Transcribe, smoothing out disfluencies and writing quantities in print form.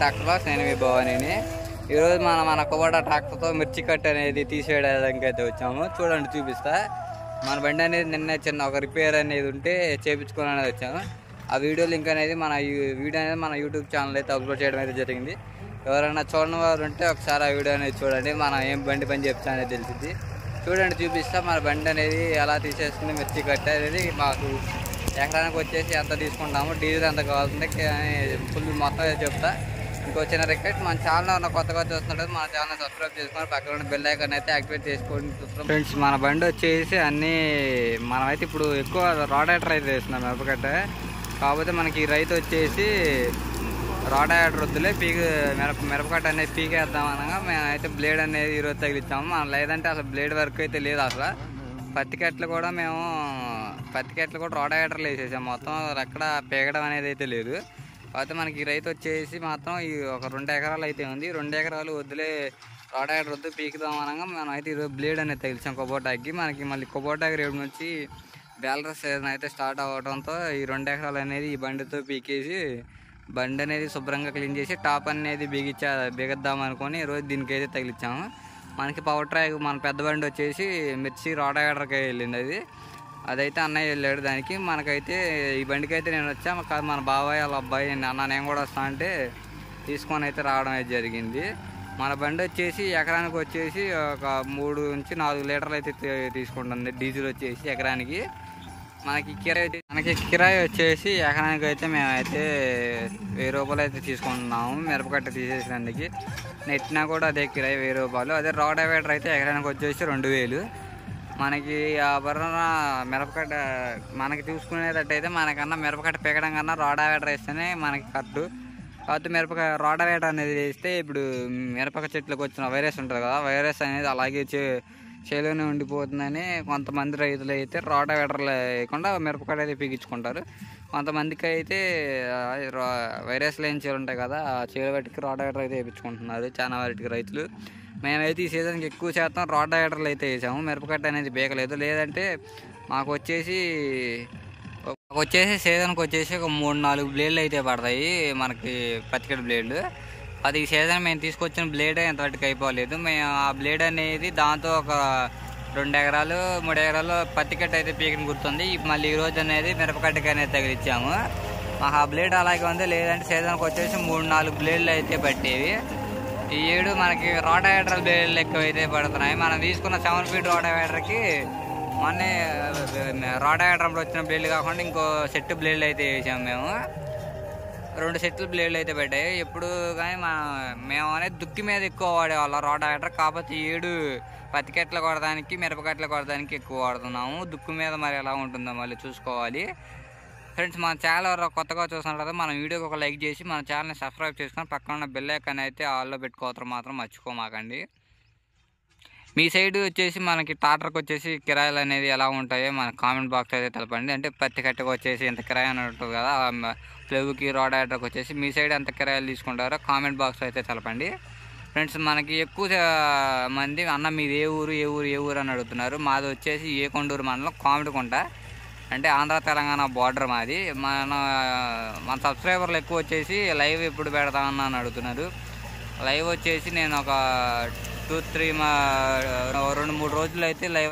ట్రాక్టర్లో నేను మీ భవానీని. ఈరోజు మన కుబోటా ట్రాక్టర్తో మిర్చి కట్ అనేది తీసేయడానికి అయితే వచ్చాము. చూడండి, చూపిస్తా. మన బండి అనేది నిన్న చిన్న ఒక రిపేర్ అనేది ఉంటే చేయించుకొని అనేది వచ్చాము. ఆ వీడియో లింక్ అనేది మన యూట్యూబ్ ఛానల్ అయితే అప్లోడ్ చేయడం అయితే జరిగింది. ఎవరైనా చూడని వారు ఉంటే ఒకసారి ఆ వీడియో అనేది చూడండి. మనం ఏం బండి పని చెప్తా అనేది తెలిసింది. చూడండి, చూపిస్తా. మన బండి అనేది ఎలా తీసేస్తుంది మిర్చి కట్ అనేది. మాకు ఎకరానికి వచ్చేసి ఎంత తీసుకుంటాము, డీజిల్ ఎంత కావాల్సింది ఫుల్ మొత్తం చెప్తా. ఇంకో చిన్న రిక్వెస్ట్, మన ఛానల్ కొత్తగా చూస్తుంటే మన ఛానల్ సబ్స్క్రైబ్ చేసుకొని పక్కన బెల్ ఐకాన్ అయితే యాక్టివేట్ చేసుకోండి. ఫ్రెండ్స్, మన బండి వచ్చేసి అన్నీ మనమైతే ఇప్పుడు ఎక్కువ రోడేటర్ అయితే వేస్తున్నాం మిరపకట్ట. కాకపోతే మనకి రైతు వచ్చేసి రోడేటర్ వద్దులే మిరపకట్ట అనేది పీకేద్దాం అనగా మేమైతే బ్లేడ్ అనేది ఈరోజు తగిలిచ్చాము. మనం లేదంటే అసలు బ్లేడ్ వర్క్ అయితే లేదు. అసలు పత్తి కట్టలు కూడా రోడేటర్లు వేసేసాం. మొత్తం ఎక్కడ పీకడం అనేది అయితే లేదు. కాకపోతే మనకి రైతు వచ్చేసి మాత్రం ఈ ఒక 2 ఎకరాలు అయితే ఉంది. 2 ఎకరాలు వద్దులే, రోడేటర్ వద్దు పీకుదాం అనగా మనం అయితే ఈరోజు బ్లేడ్ అనేది తగిలిచాం కుబోటాకి. మనకి మళ్ళీ కుబోటాకి రేపు నుంచి బ్యాలర్ సీజన్ అయితే స్టార్ట్ అవ్వడంతో ఈ 2 ఎకరాలు అనేది ఈ బండితో పీకేసి బండి అనేది శుభ్రంగా క్లీన్ చేసి టాప్ అనేది బిగిద్దాం అనుకొని ఈరోజు దీనికైతే తగిలిచ్చాము. మనకి పవర్ ట్రాక్ మన పెద్ద బండి వచ్చేసి మిర్చి రోడేటర్కి వెళ్ళింది. అదైతే అన్నయ్య వెళ్ళాడు దానికి. మనకైతే ఈ బండికి అయితే నేను వచ్చా, మన బాబాయ్ వాళ్ళ అబ్బాయి అన్న నేను కూడా వస్తా అంటే తీసుకొని అయితే రావడం అయితే జరిగింది. మన బండి వచ్చేసి ఎకరానికి వచ్చేసి ఒక 3 నుంచి 4 లీటర్లు అయితే తీసుకుంటుంది డీజిల్ వచ్చేసి ఎకరానికి. మనకి కిరాయి వచ్చేసి ఎకరానికి అయితే మేమైతే 1000 రూపాయలు అయితే తీసుకుంటున్నాము మిరపకట్ట తీసేసినందుకు. నెట్టినా కూడా అదే కిరాయి 1000 రూపాయలు. అదే రోడవేటర్ అయితే ఎకరానికి వచ్చేసి 2000. మనకి ఆ బర్ర మిరపకట్ట మనకి చూసుకునేటట్టయితే మనకన్నా మిరపకట్ట పీకడం కన్నా రోడవేటర్ వేస్తేనే మనకి కట్టు. కాకపోతే రోడవేటర్ అనేది వేస్తే ఇప్పుడు మిరపక చెట్లకు వచ్చిన వైరస్ ఉంటుంది కదా, వైరస్ అనేది అలాగే చేలోనే ఉండిపోతుందని కొంతమంది రైతులు అయితే రోడవేటర్లు వేయకుండా మిరపకట్ట అయితే పీకించుకుంటారు. కొంతమందికి అయితే వైరస్ లేని చేలు ఉంటాయి కదా, ఆ చేలు వాటికి రోడవేటర్ అయితే వేయించుకుంటున్నారు చాలా వాటికి రైతులు. మేమైతే ఈ సీజన్కి ఎక్కువ శాతం రోడవేటర్లు అయితే వేసాము, మిరపకట్ట అనేది బీకలేదు. లేదంటే మాకు వచ్చేసి సీజన్కి వచ్చేసి ఒక 3-4 బ్లేడ్లు అయితే పడతాయి మనకి పత్తికట్ట బ్లేడ్లు. అది ఈ సీజన్ మేము తీసుకొచ్చిన బ్లేడ్ ఎంతవరకు అయిపోలేదు. మేము ఆ బ్లేడ్ అనేది దాంతో ఒక 2 ఎకరాలు 3 ఎకరాలు పత్తికట్ట అయితే పీకిని గుర్తుంది. మళ్ళీ ఈరోజు అనేది మిరపకట్టకి అనేది తగిలిచ్చాము. మాకు ఆ బ్లేడ్ అలాగే ఉంది. లేదంటే సీజన్కి వచ్చేసి 3-4 బ్లేడ్లు అయితే పట్టేవి. ఈ ఏడు మనకి రోడవేటర్ బ్లేడ్లు ఎక్కువ అయితే పడుతున్నాయి. మనం తీసుకున్న 7 ఫీట్ రోడవేటర్కి మొన్నే రోడవేటర్ వచ్చిన బ్లేడ్లు కాకుండా ఇంకో సెట్ బ్లేడ్లు అయితే వేసాము. మేము 2 సెట్లు బ్లేడ్లు అయితే పెట్టాయి. ఎప్పుడు కానీ మేము అనేది దుక్కి మీద ఎక్కువ వాడేవాళ్ళం రోడవేటర్. కాకపోతే 7 పత్తికట్టలు కొడడానికి మిరపకట్టలు కొడడానికి ఎక్కువ వాడుతున్నాము. దుక్కు మీద మరి ఎలా ఉంటుందో మళ్ళీ చూసుకోవాలి. ఫ్రెండ్స్, మన ఛానల్ కొత్తగా చూస్తున్నారు కదా, మన వీడియోకి ఒక లైక్ చేసి మన ఛానల్ని సబ్స్క్రైబ్ చేసుకొని పక్కన ఉన్న బెల్ ఐకాన్ అయితే ఆల్లో పెట్టుకోవడం మాత్రం మర్చిపోమాకండి. మీ సైడ్ వచ్చేసి మనకి ట్రాక్టర్కి వచ్చేసి కిరాయిలు అనేది ఎలా ఉంటాయో మన కామెంట్ బాక్స్ అయితే తెలపండి. అంటే పత్తి కట్టకు వచ్చేసి ఎంత కిరాయి అని ఉంటుంది కదా, ప్లవ్కి రోడవేటర్కి వచ్చేసి మీ సైడ్ ఎంత కిరాయిలు తీసుకుంటారో కామెంట్ బాక్స్ అయితే తెలపండి. ఫ్రెండ్స్, మనకి ఎక్కువ మంది అన్న మీది ఏ ఊరు అని అడుగుతున్నారు. మాది వచ్చేసి ఏకొండూరు మండలం కోమిడికుంట, అంటే ఆంధ్ర తెలంగాణ బార్డర్ మాది. మన సబ్స్క్రైబర్లు ఎక్కువ వచ్చేసి లైవ్ ఎప్పుడు పెడతామని అని అడుగుతున్నారు. లైవ్ వచ్చేసి నేను ఒక 2-3 రోజులు అయితే లైవ్